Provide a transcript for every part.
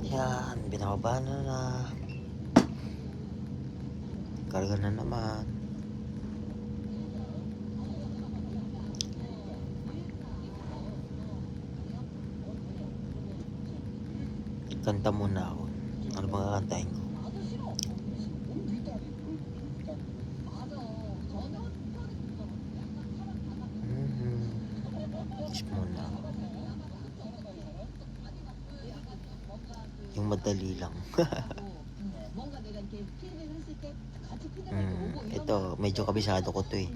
Yan, binababa na. Karga na naman. Kanta muna ako. Ano bang kakantahin ko? Isip muna ako. Yung madali lang. Ito, medyo kabisado ko to eh.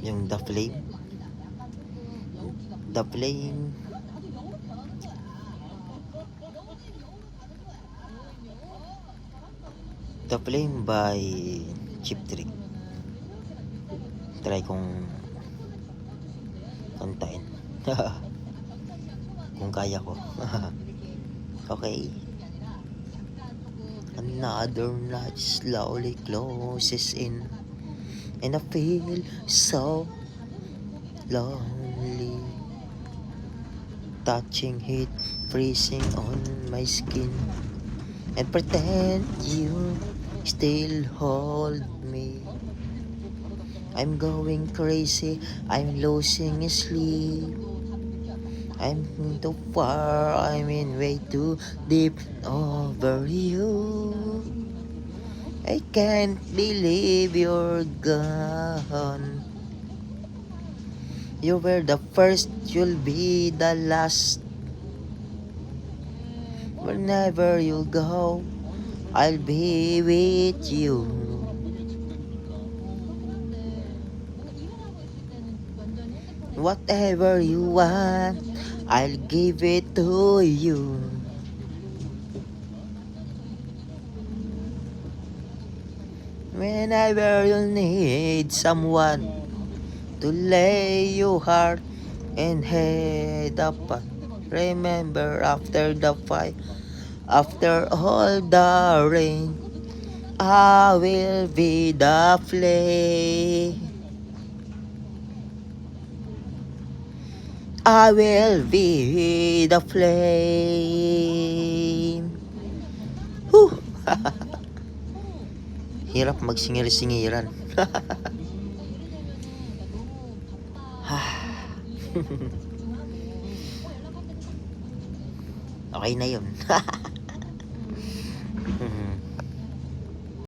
Yung The Flame. The Flame. The Flame by Cheap Trick. Try kong kantain. Kung kaya ko. Okay. Another night slowly closes in, and I feel so lonely. Touching heat freezing on my skin, and pretend you still hold me. I'm going crazy, I'm losing sleep. I'm too far, I'm in way too deep over you. I can't believe you're gone. You were the first, you'll be the last. Whenever you go, I'll be with you. Whatever you want, I'll give it to you. Whenever you need someone to lay your heart and head upon, remember after the fight, after all the rain, I will be the flame. I will be the flame. Whew. Hirap magsingir-singiran. Okay na yun.